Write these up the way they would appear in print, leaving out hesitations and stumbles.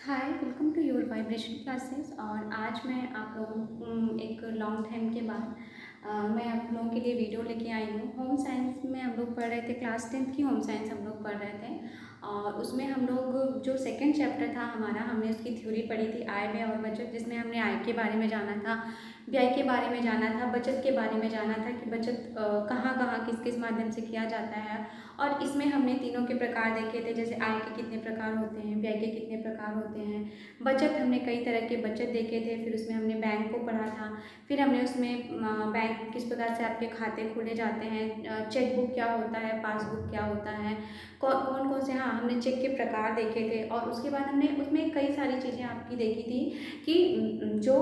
Hi, welcome to your vibration classes. और आज मैं आप लोगों को एक लॉन्ग टाइम के बाद मैं आप लोगों के लिए वीडियो लेके आई हूँ। होम साइंस में हम लोग पढ़ रहे थे, क्लास 10th की होम साइंस हम लोग पढ़ रहे थे। और उसमें हम लोग जो सेकंड चैप्टर था हमारा, हमने उसकी थ्योरी पढ़ी थी आय, व्यय और बचत, जिसमें हमने आय के बारे में जाना था, व्यय के बारे में जाना था, बचत के बारे में जाना था कि बचत कहाँ कहाँ किस किस माध्यम से किया जाता है। और इसमें हमने तीनों के प्रकार देखे थे, जैसे आय के कितने प्रकार होते हैं, व्यय के कितने प्रकार होते हैं, बचत हमने कई तरह के बचत देखे थे। फिर उसमें हमने बैंक को पढ़ा था। फिर हमने उसमें बैंक किस प्रकार से आपके खाते खोले जाते हैं, चेक बुक क्या होता है, पासबुक क्या होता है, कौन कौन कौन से, हाँ, हमने चेक के प्रकार देखे थे। और उसके बाद हमने उसमें कई सारी चीज़ें आपकी देखी थी कि जो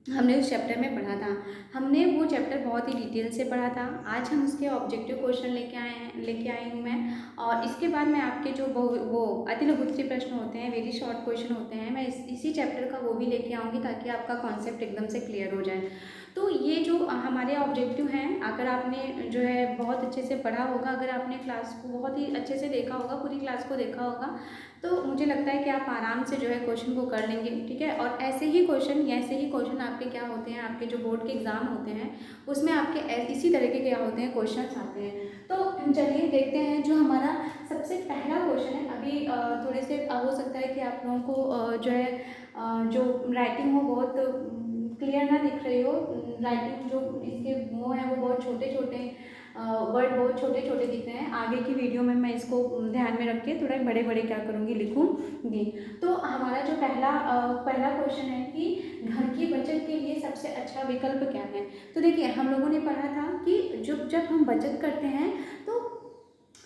हमने उस चैप्टर में पढ़ा था। हमने वो चैप्टर बहुत ही डिटेल से पढ़ा था। आज हम उसके ऑब्जेक्टिव क्वेश्चन लेके आई हूँ मैं। और इसके बाद मैं आपके जो वो अति लघुत्तरी प्रश्न होते हैं, वेरी शॉर्ट क्वेश्चन होते हैं, मैं इसी चैप्टर का वो भी लेके आऊँगी ताकि आपका कॉन्सेप्ट एकदम से क्लियर हो जाए। तो ये जो हमारे ऑब्जेक्टिव हैं, अगर आपने जो है बहुत अच्छे से पढ़ा होगा, अगर आपने क्लास को बहुत ही अच्छे से देखा होगा, पूरी क्लास को देखा होगा, तो मुझे लगता है कि आप आराम से जो है क्वेश्चन को कर लेंगे। ठीक है। और ऐसे ही क्वेश्चन आपके क्या होते हैं, आपके जो बोर्ड के एग्जाम होते हैं उसमें आपके इसी तरह के क्या होते हैं, क्वेश्चन आते हैं। तो चलिए देखते हैं जो हमारा सबसे पहला क्वेश्चन है। अभी थोड़े से हो सकता है कि आप लोगों को जो है जो राइटिंग हो बहुत क्लियर ना दिख रही हो। राइटिंग जो इसके वो है वो बहुत छोटे छोटे वर्ड बहुत छोटे छोटे दिख रहे हैं। आगे की वीडियो में मैं इसको ध्यान में रख के थोड़ा बड़े बड़े क्या करूँगी, लिखूँगी। तो हमारा जो पहला क्वेश्चन है कि घर की बचत के लिए सबसे अच्छा विकल्प क्या है। तो देखिए, हम लोगों ने पढ़ा था कि जब हम बचत करते हैं तो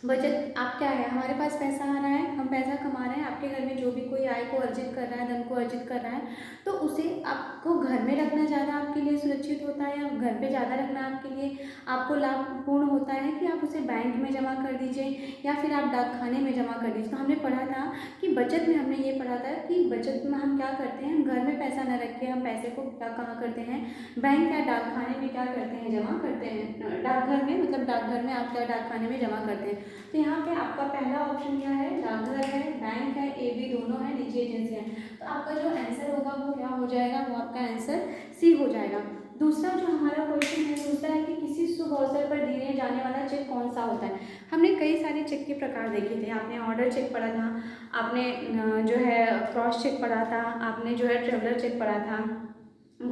बचत आप क्या है, हमारे पास पैसा आ रहा है, हम पैसा कमा रहे हैं, आपके घर में जो भी कोई आय को अर्जित कर रहा है, धन को अर्जित कर रहा है, तो उसे आपको घर में रखना ज़्यादा आपके लिए सुरक्षित होता है, या घर पे ज़्यादा रखना आपके लिए आपको लाभपूर्ण होता है कि आप उसे बैंक में जमा कर दीजिए या फिर आप डाकखाने में जमा कर दीजिए। तो हमने पढ़ा था कि बचत में हमने ये पढ़ा था कि बचत में हम क्या करते हैं, हम घर में पैसा न रख के हम पैसे को क्या कहाँ करते हैं, बैंक या डाकखाने में क्या करते हैं, जमा करते हैं। डाकघर में, मतलब डाकघर में आप क्या डाकखाने में जमा करते हैं। तो यहाँ पे आपका पहला ऑप्शन क्या है, डाकघर है, बैंक है, ए बी दोनों है, निजी एजेंसी है। तो आपका जो आंसर होगा वो क्या हो जाएगा, वो आपका आंसर सी हो जाएगा। दूसरा जो हमारा क्वेश्चन है पूछता है कि किसी शुभ अवसर पर दिए जाने वाला चेक कौन सा होता है। हमने कई सारे चेक के प्रकार देखे थे। आपने ऑर्डर चेक पढ़ा था, आपने जो है क्रॉस चेक पढ़ा था, आपने जो है ट्रेवलर चेक पढ़ा था,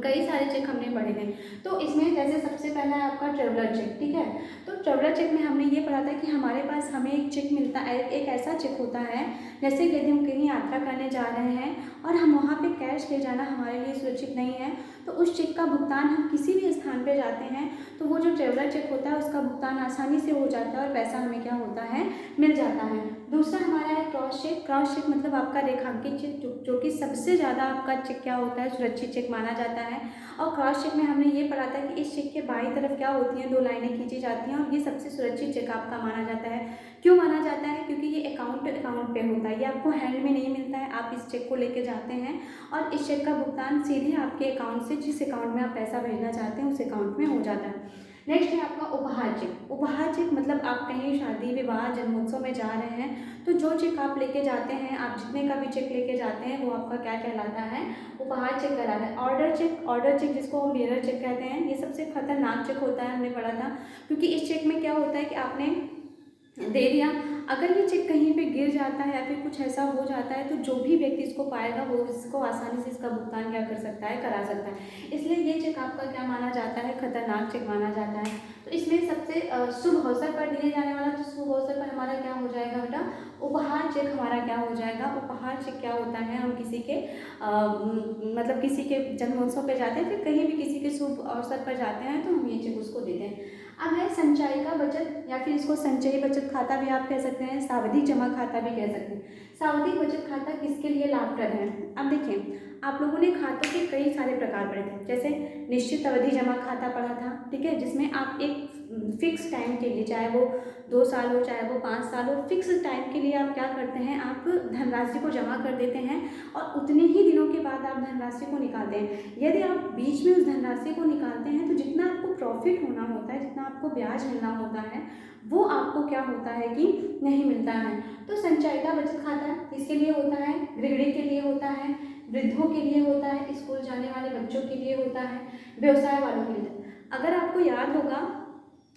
कई सारे चेक हमने पढ़े थे। तो इसमें जैसे सबसे पहला है आपका ट्रेवलर चेक। ठीक है। तो ट्रेवलर चेक में हमने ये पढ़ा था कि हमारे पास हमें एक चेक मिलता है, एक ऐसा चेक होता है, जैसे कि यदि हम कहीं यात्रा करने जा रहे हैं और हम वहाँ पे कैश ले जाना हमारे लिए सुरक्षित नहीं है, तो उस चेक का भुगतान हम किसी भी स्थान पे जाते हैं तो वो जो ट्रेवलर चेक होता है उसका भुगतान आसानी से हो जाता है और पैसा हमें क्या होता है, मिल जाता है। दूसरा हमारा है क्रॉस चेक। क्रॉस चेक मतलब आपका रेखांकित चेक, जो कि सबसे ज़्यादा आपका चेक क्या होता है, सुरक्षित चेक माना जाता है। और क्रॉस चेक में हमने ये पढ़ा था कि इस चेक के बाईं तरफ क्या होती हैं, दो लाइनें खींची जाती हैं और ये सबसे सुरक्षित चेक आपका माना जाता है। क्यों माना जाता है, क्योंकि ये अकाउंट पे होता है, ये आपको हैंड में नहीं मिलता है। आप इस चेक को लेके जाते हैं और इस चेक का भुगतान सीधे आपके अकाउंट से, जिस अकाउंट में आप पैसा भेजना चाहते हैं उस अकाउंट में हो जाता है। नेक्स्ट है आपका उपहार चेक। उपहार चेक मतलब आप कहीं शादी विवाह जन्मोत्सव में जा रहे हैं तो जो चेक आप लेके जाते हैं, आप जितने का भी चेक लेके जाते हैं वो आपका क्या कहलाता है, उपहार चेक कहलाता है। ऑर्डर चेक जिसको हम बेरर चेक कहते हैं, ये सबसे खतरनाक चेक होता है, हमने पढ़ा था। क्योंकि इस चेक में क्या होता है कि आपने दे दिया, अगर ये चेक कहीं पे गिर जाता है या फिर कुछ ऐसा हो जाता है तो जो भी व्यक्ति इसको पाएगा वो इसको आसानी से इसका भुगतान क्या कर सकता है, करा सकता है। इसलिए ये चेक आपका क्या माना जाता है, खतरनाक चेक माना जाता है। तो इसमें सबसे शुभ अवसर पर दिए जाने वाला, तो शुभ अवसर पर हमारा क्या हो जाएगा बेटा, उपहार चेक हमारा क्या हो जाएगा। उपहार चेक क्या होता है, हम किसी के मतलब किसी के जन्मोत्सव पे जाते हैं, फिर कहीं भी किसी के शुभ अवसर पर जाते हैं तो हम ये चेक उसको देते हैं। अब है संचयिका बचत, या फिर इसको संचयी बचत खाता भी आप कह सकते हैं, सावधि जमा खाता भी कह सकते हैं। सावधि बचत खाता किसके लिए लाभप्रद है। अब देखिए, आप लोगों ने खातों के कई सारे प्रकार पढ़े थे, जैसे निश्चित अवधि जमा खाता पढ़ा था। ठीक है, जिसमें आप एक फिक्स टाइम के लिए, चाहे वो 2 साल हो चाहे वो 5 साल हो, फिक्स टाइम के लिए आप क्या करते हैं, आप धनराशि को जमा कर देते हैं और उतने ही दिनों के बाद आप धनराशि को निकालते हैं। यदि आप बीच में उस धनराशि को निकालते हैं तो जितना आपको प्रॉफिट होना होता है, जितना आपको ब्याज मिलना होता है, वो आपको क्या होता है कि नहीं मिलता है। तो संचयिका बचत खाता इसके लिए होता है, गृहिणी के लिए होता है, वृद्धों के लिए होता है, स्कूल जाने वाले बच्चों के लिए होता है, व्यवसाय वालों के लिए। अगर आपको याद होगा,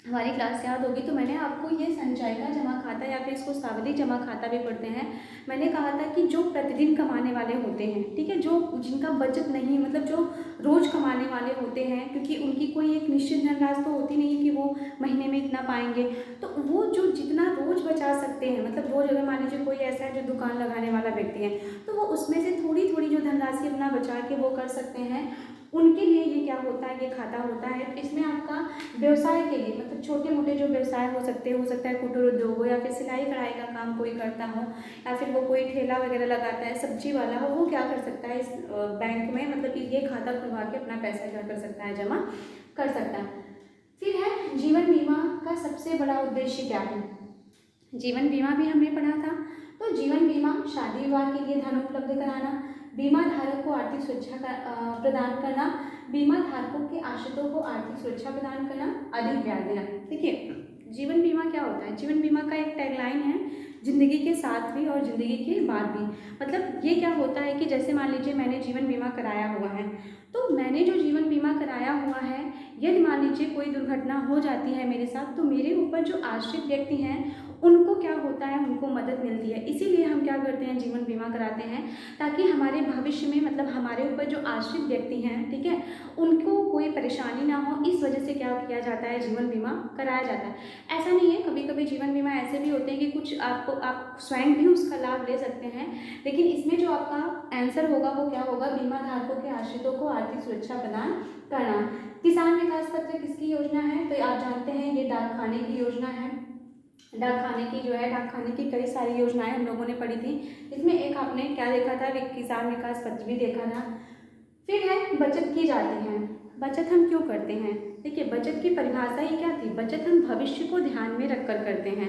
हमारी क्लास याद होगी, तो मैंने आपको ये संचय का जमा खाता या फिर इसको सावधि जमा खाता भी पढ़ते हैं, मैंने कहा था कि जो प्रतिदिन कमाने वाले होते हैं, ठीक है, जो जिनका बचत नहीं, मतलब जो रोज़ कमाने वाले होते हैं, क्योंकि उनकी कोई एक निश्चित धनराशि तो होती नहीं कि वो महीने में इतना पाएंगे, तो वो जो जितना रोज़ बचा सकते हैं, मतलब रोज़ अगर मान लीजिए कोई ऐसा है जो दुकान लगाने वाला व्यक्ति है, तो वो उसमें से थोड़ी थोड़ी जो धनराशि अपना बचा के वो कर सकते हैं, उनके लिए ये क्या होता है, ये खाता होता है। इसमें आपका व्यवसाय के लिए, मतलब छोटे मोटे जो व्यवसाय हो सकता है कुटीर उद्योग हो, या फिर सिलाई कढ़ाई का काम कोई करता हो, या फिर वो कोई ठेला वगैरह लगाता है, सब्जी वाला हो, वो क्या कर सकता है, इस बैंक में मतलब ये खाता खुलवा के अपना पैसा क्या कर सकता है, जमा कर सकता है। फिर है जीवन बीमा का सबसे बड़ा उद्देश्य क्या है। जीवन बीमा भी हमने पढ़ा था। तो जीवन बीमा शादी विवाह के लिए धन उपलब्ध कराना, बीमा धारक को आर्थिक सुरक्षा प्रदान करना, बीमा धारकों के आश्रितों को आर्थिक सुरक्षा प्रदान करना, अधिक ब्याज देना। देखिए, जीवन बीमा क्या होता है, जीवन बीमा का एक टैगलाइन है, जिंदगी के साथ भी और जिंदगी के बाद भी। मतलब ये क्या होता है कि जैसे मान लीजिए मैंने जीवन बीमा कराया हुआ है, तो मैंने जो जीवन बीमा कराया हुआ है, यदि मान लीजिए कोई दुर्घटना हो जाती है मेरे साथ, तो मेरे ऊपर जो आश्रित व्यक्ति हैं उनको क्या होता है, उनको मदद मिलती है। इसीलिए हम क्या करते हैं, जीवन बीमा कराते हैं, ताकि हमारे भविष्य में, मतलब हमारे ऊपर जो आश्रित व्यक्ति हैं, ठीक है, उनको कोई परेशानी ना हो, इस वजह से क्या किया जाता है, जीवन बीमा कराया जाता है। ऐसा नहीं है, कभी कभी जीवन बीमा ऐसे भी होते हैं कि कुछ आप स्वयं भी उसका लाभ ले सकते हैं, लेकिन इसमें जो आपका आंसर होगा वो क्या होगा, बीमा धारकों के आश्रितों को आर्थिक सुरक्षा प्रदान करना। किसान विकास पत्र किसकी योजना है, तो आप जानते हैं ये डाक खाने की योजना है। डाक खाने की जो है, डाक खाने की कई सारी योजनाएं हम लोगों ने पढ़ी थी। इसमें एक आपने क्या देखा था, किसान विकास पत्र भी देखा था। फिर है बचत की जाती है। बचत हम क्यों करते हैं, देखिए बचत की परिभाषा ही क्या थी, बचत हम भविष्य को ध्यान में रखकर करते हैं।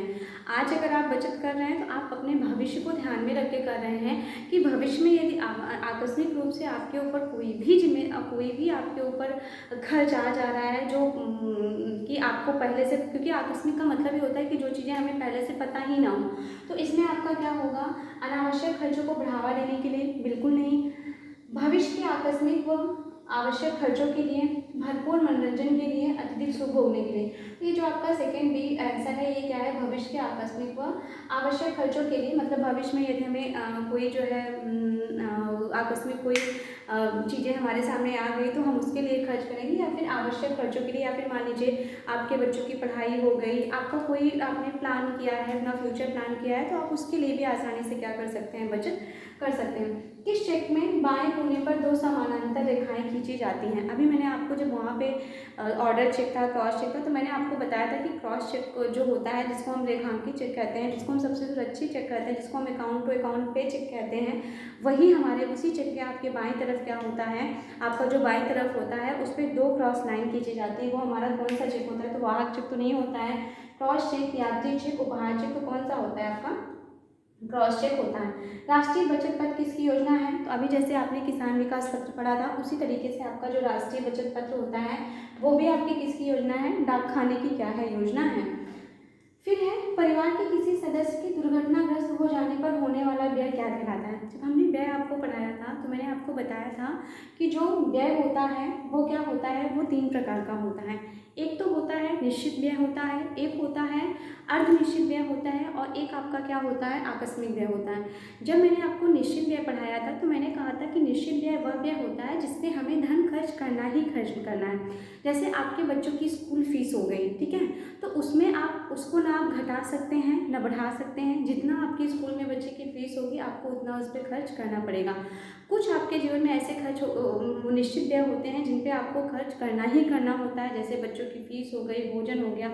आज अगर आप बचत कर रहे हैं तो आप अपने भविष्य को ध्यान में रख के कर रहे हैं कि भविष्य में यदि आकस्मिक रूप से आपके ऊपर कोई भी आपके ऊपर खर्च आ जा रहा है, जो कि आपको पहले से, क्योंकि आकस्मिक का मतलब ये होता है कि जो चीज़ें हमें पहले से पता ही ना हो, तो इसमें आपका क्या होगा, अनावश्यक खर्चों को बढ़ावा देने के लिए बिल्कुल नहीं, भविष्य के आकस्मिक व आवश्यक खर्चों के लिए, भरपूर मनोरंजन के लिए, अत्यधिक सुख भोगने के लिए। तो ये जो आपका सेकेंड बी आंसर है, ये क्या है, भविष्य के आकस्मिक व आवश्यक खर्चों के लिए, मतलब भविष्य में यदि हमें कोई जो है आकस्मिक कोई चीज़ें हमारे सामने आ गई तो हम उसके लिए खर्च करेंगे, या फिर आवश्यक खर्चों के लिए, या फिर मान लीजिए आपके बच्चों की पढ़ाई हो गई, आपका कोई आपने प्लान किया है, अपना फ्यूचर प्लान किया है, तो आप उसके लिए भी आसानी से क्या कर सकते हैं, बचत कर सकते हैं। किस चेक में बाएं कोने पर दो समानांतर रेखाएं खींची जाती हैं। अभी मैंने आपको जब वहाँ पे ऑर्डर चेक था, क्रॉस चेक था, तो मैंने आपको बताया था कि क्रॉस चेक जो होता है, जिसको हम रेखांकित चेक कहते हैं, जिसको हम सबसे सुरक्षित चेक कहते हैं, जिसको हम अकाउंट टू अकाउंट पे चेक कहते हैं, वही हमारे उसी चेक के आपके बाईं तरफ क्या होता है, आपका जो बाईं तरफ होता है उस पर दो क्रॉस लाइन खींची जाती है। वो हमारा कौन सा चेक होता है, तो वाहक चेक तो नहीं होता है, क्रॉस चेक, यात्री चेक, उपहार चेक, तो कौन सा होता है आपका, क्रॉस चेक होता है। राष्ट्रीय बचत पत्र किसकी योजना है, तो अभी जैसे आपने किसान विकास पत्र पढ़ा था, उसी तरीके से आपका जो राष्ट्रीय बचत पत्र होता है वो भी आपकी किसकी योजना है, डाक खाने की क्या है, योजना है। फिर है परिवार के किसी सदस्य के दुर्घटनाग्रस्त हो जाने पर होने वाला व्यय क्या कहलाता है। जब हमने व्यय आपको पढ़ाया था तो मैंने आपको बताया था कि जो व्यय होता है वो क्या होता है, वो तीन प्रकार का होता है। एक तो होता है निश्चित व्यय होता है, एक होता है अर्ध निश्चित व्यय होता है, और एक आपका क्या होता है, आकस्मिक व्यय होता है। जब मैंने आपको निश्चित व्यय पढ़ाया था तो मैंने कहा था कि निश्चित व्यय वह व्यय होता है जिसमें हमें धन खर्च करना ही खर्च करना है। जैसे आपके बच्चों की स्कूल फीस हो गई, ठीक है, तो उसमें आप उसको ना आप घटा सकते हैं ना बढ़ा सकते हैं, जितना आपके स्कूल में बच्चे की फीस होगी आपको उतना उस पर खर्च करना पड़ेगा। कुछ आपके जीवन में ऐसे खर्च निश्चित व्यय होते हैं जिन पे आपको खर्च करना ही करना होता है, जैसे बच्चों की फीस हो गई, भोजन हो गया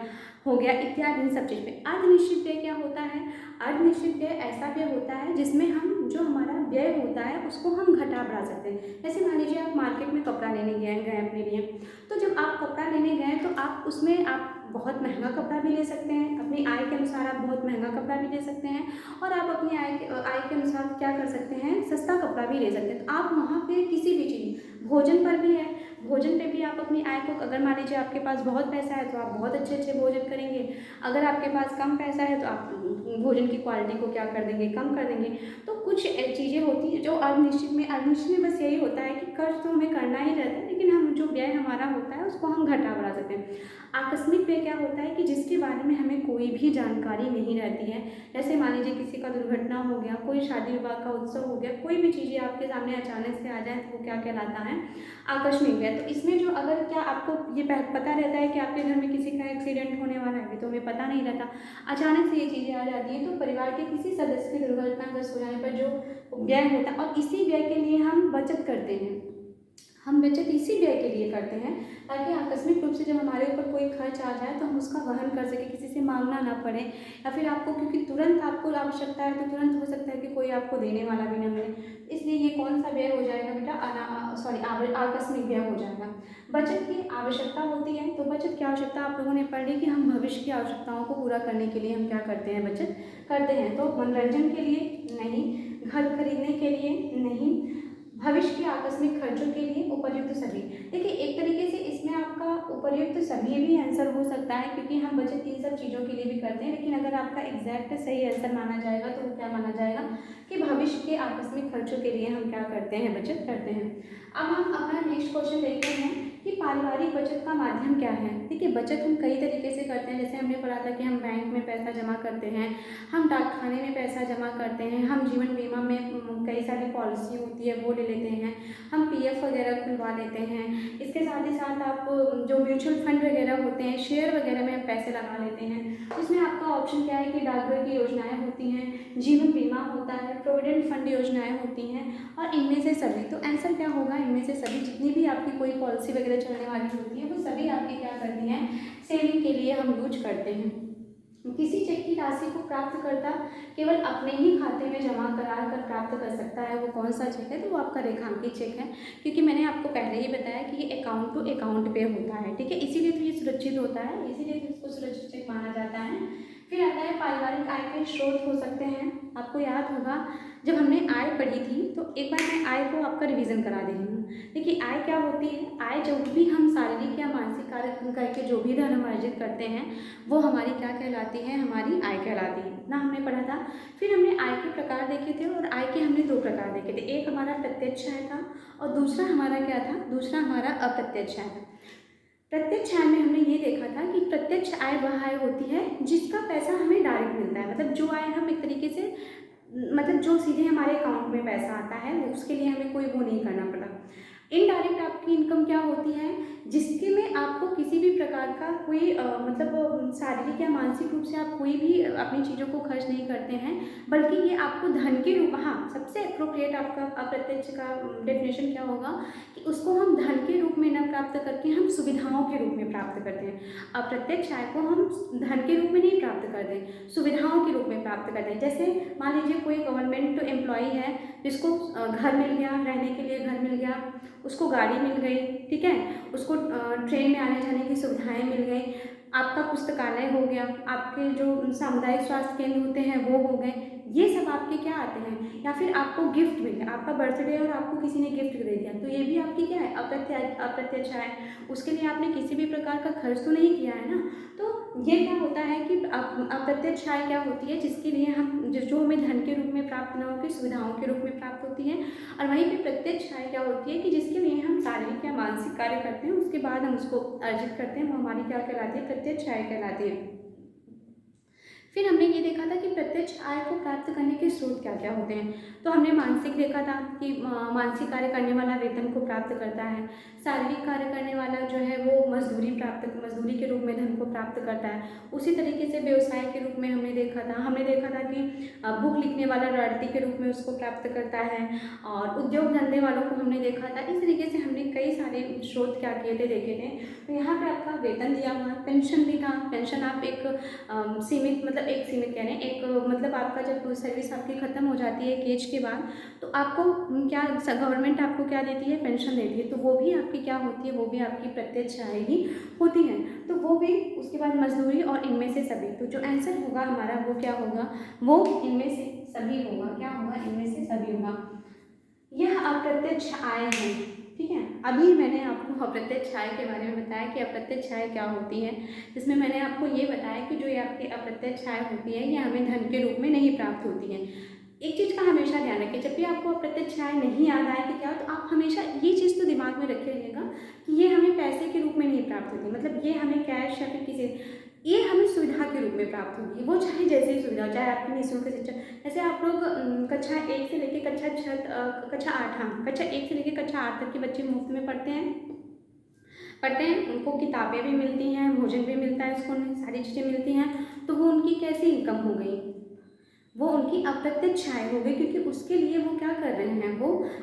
इत्यादि, इन सब चीज़ पे। अर्धनिश्चित व्यय क्या होता है, अर्धनिश्चित व्यय ऐसा व्यय होता है जिसमें हम जो हमारा व्यय होता है उसको हम घटा बढ़ा सकते हैं। जैसे मान लीजिए आप मार्केट में कपड़ा लेने गए अपने लिए, तो जब आप कपड़ा लेने गए तो आप उसमें आप बहुत महंगा कपड़ा भी ले सकते हैं, अपनी आय के अनुसार आप बहुत महंगा कपड़ा भी ले सकते हैं, और आप अपनी आय के अनुसार क्या कर सकते हैं, सस्ता कपड़ा भी ले सकते हैं। तो आप वहाँ पे किसी भी चीज़, भोजन पर भी है, भोजन पे भी आप अपनी आय को, अगर मान लीजिए आपके पास बहुत पैसा है तो आप बहुत अच्छे अच्छे भोजन करेंगे, अगर आपके पास कम पैसा है तो आप भोजन की क्वालिटी को क्या कर देंगे, कम कर देंगे। तो कुछ चीज़ें होती हैं जो अनिश्चित में बस यही होता है कि खर्च तो हमें करना ही रहता है, लेकिन हम जो व्यय हमारा होता है उसको हम घटा बढ़ा सकते हैं। आकस्मिक व्यय क्या होता है कि जिसके बारे में हमें कोई भी जानकारी नहीं रहती है। जैसे मान लीजिए किसी का दुर्घटना हो गया, कोई शादी विवाह का उत्सव हो गया, कोई भी चीज़ें आपके सामने अचानक से आ जाए तो वो क्या कहलाता है, आकस्मिक व्यय। तो इसमें जो, अगर क्या आपको ये पता रहता है कि आपके घर में किसी का एक्सीडेंट होने वाला है, तो हमें पता नहीं रहता, अचानक से ये चीज़ें आ जाती हैं। तो परिवार के किसी सदस्य की दुर्घटनाग्रस्त हो जाने पर जो व्यय होता है, और इसी व्यय के लिए हम बचत करते हैं, हम बचत इसी व्यय के लिए करते हैं ताकि आकस्मिक रूप से जब हमारे ऊपर कोई खर्च आ जाए तो हम उसका वहन कर सकें, किसी से मांगना ना पड़े, या फिर आपको, क्योंकि तुरंत आपको आवश्यकता है तो तुरंत हो सकता है कि कोई आपको देने वाला भी ना मिले। इसलिए ये कौन सा व्यय हो जाएगा बेटा, आकस्मिक व्यय हो जाएगा। बचत की आवश्यकता होती है, तो बचत की आवश्यकता आप लोगों ने पढ़ ली कि हम भविष्य की आवश्यकताओं को पूरा करने के लिए हम क्या करते हैं, बचत करते हैं। तो मनोरंजन के लिए नहीं, घर खरीदने के लिए नहीं, भविष्य के आकस्मिक खर्चों के लिए उपर्युक्त सभी। देखिए एक तरीके से इसमें आपका उपर्युक्त सभी भी आंसर हो सकता है, क्योंकि हम बचत इन सब चीज़ों के लिए भी करते हैं, लेकिन अगर आपका एग्जैक्ट सही आंसर माना जाएगा तो वो क्या माना जाएगा कि भविष्य के आकस्मिक खर्चों के लिए हम क्या करते हैं, बचत करते हैं। अब हम अपना नेक्स्ट क्वेश्चन देखते हैं कि पारिवारिक बचत का माध्यम क्या है। देखिए बचत हम कई तरीके से करते हैं, जैसे हमने पढ़ा था कि हम बैंक में पैसा जमा करते हैं, हम डाकखाने में पैसा जमा करते हैं, हम जीवन बीमा में कई सारी पॉलिसी होती है वो ले लेते हैं, हम पीएफ वगैरह खुलवा लेते हैं। इसके साथ ही साथ आप जो म्यूचुअल फंड वगैरह होते हैं, शेयर वगैरह में हम पैसे लगा लेते हैं। उसमें आपका ऑप्शन क्या है कि डाकघर की योजनाएं होती हैं, जीवन बीमा होता है, प्रोविडेंट फंड योजनाएं होती हैं, और इनमें से सभी, तो आंसर क्या होगा, इनमें से सभी जितनी भी आपकी कोई पॉलिसी वगैरह चलने वाली होती है वो सभी आपकी क्या करती हैं, सेविंग के लिए हम यूज करते हैं। किसी चेक की राशि को प्राप्तकर्ता केवल अपने ही खाते में जमा करा कर प्राप्त कर सकता है। वो कौन सा चेक है, तो वो आपका रेखांकित चेक है, क्योंकि मैंने आपको पहले ही बताया कि ये अकाउंट टू अकाउंट पे होता है, ठीक है, इसीलिए तो ये सुरक्षित होता है, इसीलिए तो इसको सुरक्षित चेक माना जाता है। फिर आता है पारिवारिक आय के स्रोत हो सकते हैं। आपको याद होगा जब हमने आय पढ़ी थी तो एक बार मैं आय को आपका रिवीजन करा दे रही हूँ। देखिए आय क्या होती है, आय जब भी हम शारीरिक या मानसिक कार्य करके जो भी धन हम अर्जित करते हैं वो हमारी क्या कहलाती है, हमारी आय कहलाती है ना, हमने पढ़ा था। फिर हमने आय के प्रकार देखे थे, और आय के हमने दो प्रकार देखे थे, एक हमारा प्रत्यक्ष आय था और दूसरा हमारा क्या था, दूसरा हमारा अप्रत्यक्ष आय था। प्रत्यक्ष आय में हमने ये देखा था कि प्रत्यक्ष आय वह आय होती है जिसका पैसा हमें डायरेक्ट मिलता है, मतलब जो आय हम एक तरीके से, मतलब जो सीधे हमारे अकाउंट में पैसा आता है उसके लिए हमें कोई वो नहीं करना पड़ा। इनडायरेक्ट आपकी इनकम क्या होती है, जिसके में आपको किसी भी प्रकार का कोई मतलब शारीरिक या मानसिक रूप से आप कोई भी अपनी चीज़ों को खर्च नहीं करते हैं, बल्कि ये आपको धन के रूप, हाँ सबसे अप्रोप्रिएट आपका अप्रत्यक्ष का डेफिनेशन क्या होगा कि उसको हम धन के रूप में न प्राप्त करके हम सुविधाओं के रूप में प्राप्त करते हैं। अप्रत्यक्ष आय को हम धन के रूप में नहीं प्राप्त करते, सुविधाओं के रूप में प्राप्त करते हैं। जैसे मान लीजिए कोई गवर्नमेंट एम्प्लॉई है जिसको घर मिल गया, रहने के लिए घर मिल गया, उसको गाड़ी मिल गई, ठीक है, उसको ट्रेन में आने जाने की सुविधाएं मिल गई, आपका पुस्तकालय हो गया, आपके जो सामुदायिक स्वास्थ्य केंद्र होते हैं वो हो गए, ये सब आपके क्या आते हैं। या फिर आपको गिफ्ट मिल गया, आपका बर्थडे और आपको किसी ने गिफ्ट दे दिया, तो ये भी आपकी क्या है, अप्रत्यक्ष आय। उसके लिए आपने किसी भी प्रकार का खर्च तो नहीं किया है ना। तो ये क्या होता है कि अप्रत्यक्ष आय क्या होती है, जिसके लिए हम जो हमें धन के रूप में प्राप्त न होकर सुविधाओं के रूप में प्राप्त होती है। और वहीं पे प्रत्यक्ष आय क्या होती है कि जिसके लिए हम शारीरिक या मानसिक कार्य करते हैं, उसके बाद हम उसको अर्जित करते हैं, वो हमारी क्या कहलाती है, प्रत्यक्ष आय कहलाती है। फिर हमने ये देखा था कि प्रत्यक्ष आय को प्राप्त करने के स्रोत क्या क्या होते हैं। तो हमने मानसिक देखा था कि मानसिक कार्य करने वाला वेतन को प्राप्त करता है, शारीरिक कार्य करने वाला जो है वो मजदूरी के रूप में धन को प्राप्त करता है। उसी तरीके से व्यवसाय के रूप में हमने देखा था कि बुक लिखने वाला रॉयल्टी के रूप में उसको प्राप्त करता है, और उद्योग धंधे वालों को हमने देखा था। इस तरीके से हमने कई सारे स्रोत क्या किए थे, देखे थे। तो यहाँ पे आपका वेतन दिया हुआ, पेंशन भी था। पेंशन आप एक सीमित कह रहे हैं, एक मतलब आपका जब सर्विस आपकी ख़त्म हो जाती है एक एज के बाद, तो आपको क्या गवर्नमेंट आपको क्या देती है, पेंशन देती है, तो वो भी आपकी क्या होती है, वो भी आपकी प्रत्यक्ष आय ही होती है। तो वो भी, उसके बाद मजदूरी और इनमें से सभी, तो जो आंसर होगा हमारा वो क्या होगा, वो इनमें से सभी होगा। क्या होगा, इनमें से सभी होगा। यह अप्रत्यक्ष आय है, ठीक है। अभी मैंने आपको अप्रत्यक्ष आय के बारे में बताया कि अप्रत्यक्ष आय क्या होती है, जिसमें मैंने आपको ये बताया कि जो ये आपकी अप्रत्यक्ष आय होती है ये हमें धन के रूप में नहीं प्राप्त होती है। एक चीज़ का हमेशा ध्यान रखें, जब भी आपको अप्रत्यक्ष आय नहीं याद आए कि क्या, तो आप हमेशा ये चीज़ तो दिमाग में रखे रहिएगा कि ये हमें पैसे के रूप में नहीं प्राप्त होती, मतलब ये हमें कैश या फिर किसी, ये हमें सुविधा के रूप में प्राप्त होगी, वो चाहे जैसे ही सुविधा हो, चाहे आपकी निःशुल्क शिक्षा। जैसे आप लोग कक्षा 1 से लेकर कक्षा 8, हाँ, कक्षा 1 से लेकर कक्षा 8 तक के बच्चे मुफ्त में पढ़ते हैं, उनको किताबें भी मिलती हैं, भोजन भी मिलता है स्कूल में, सारी चीज़ें मिलती हैं। तो वो उनकी कैसी इनकम हो गई, वो उनकी अप्रत्यक्ष आय हो गई, क्योंकि उसके लिए वो क्या कर रहे हैं,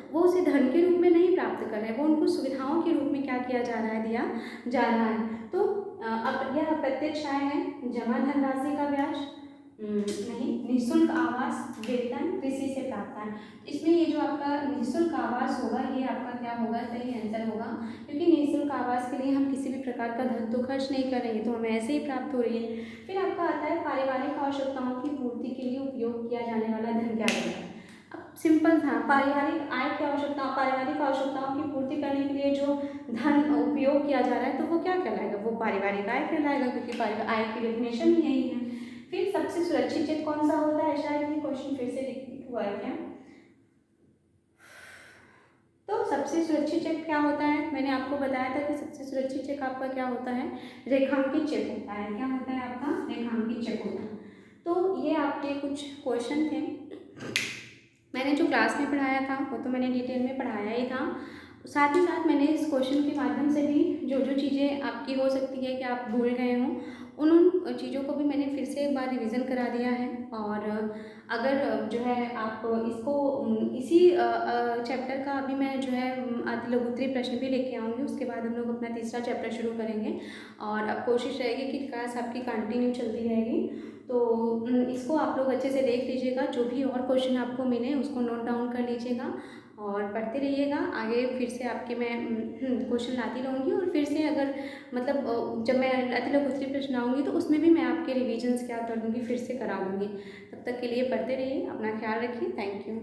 वो उसे धन के रूप में नहीं प्राप्त कर रहे हैं, वो उनको सुविधाओं के रूप में क्या किया जा रहा है, दिया जा रहा है। तो अब यह अप्रत्यक्ष आय है। जमा धनराशि का ब्याज नहीं, निःशुल्क आवास, वेतन, कृषि से प्राप्त है। इसमें ये जो आपका निःशुल्क आवास होगा ये आपका क्या होगा, सही आंसर होगा, क्योंकि निःशुल्क आवास के लिए हम किसी भी प्रकार का धन तो खर्च नहीं करेंगे, तो हमें ऐसे ही प्राप्त हो रही है। फिर आपका आता है पारिवारिक आवश्यकताओं की पूर्ति के लिए उपयोग किया जाने वाला धन क्या होगा। अब सिंपल था, पारिवारिक आय की आवश्यकता, पारिवारिक आवश्यकताओं की पूर्ति करने के लिए जो धन उपयोग किया जा रहा है, तो वो क्या कहलाएगा, वो पारिवारिक आय कहलाएगा, क्योंकि पारिवारिक आय की डेफिनेशन ही यही है। फिर सबसे सुरक्षित चेक कौन सा होता है, शायद ये क्वेश्चन फिर से रिपीट हुआ है क्या। तो सबसे सुरक्षित चेक क्या होता है, मैंने आपको बताया था कि सबसे सुरक्षित चेक आपका क्या होता है, रेखांकित चेक होता है। क्या होता है आपका, रेखांकित चेक होता है। तो ये आपके कुछ क्वेश्चन थे, मैंने जो क्लास में पढ़ाया था वो तो मैंने डिटेल में पढ़ाया ही था, साथ ही साथ मैंने इस क्वेश्चन के माध्यम से भी जो जो चीज़ें आपकी हो सकती है कि आप भूल गए हों, उन चीज़ों को भी मैंने फिर से एक बार रिवीजन करा दिया है। और अगर जो है आप इसको इसी चैप्टर का अभी मैं जो है अति लघुत्तरीय प्रश्न भी लेके आऊँगी, उसके बाद हम लोग अपना तीसरा चैप्टर शुरू करेंगे। और अब कोशिश रहेगी कि क्लास आपकी कंटिन्यू चलती रहेगी, तो इसको आप लोग अच्छे से देख लीजिएगा, जो भी और क्वेश्चन आपको मिले उसको नोट डाउन कर लीजिएगा और पढ़ते रहिएगा। आगे फिर से आपके मैं क्वेश्चन लाती रहूँगी, और फिर से अगर मतलब जब मैं अति लघुत्तरीय प्रश्न आऊँगी तो उसमें भी मैं आपके रिविजन्स क्या कर दूँगी, फिर से करा दूँगी। तब तक के लिए पढ़ते रहिए, अपना ख्याल रखिए, थैंक यू।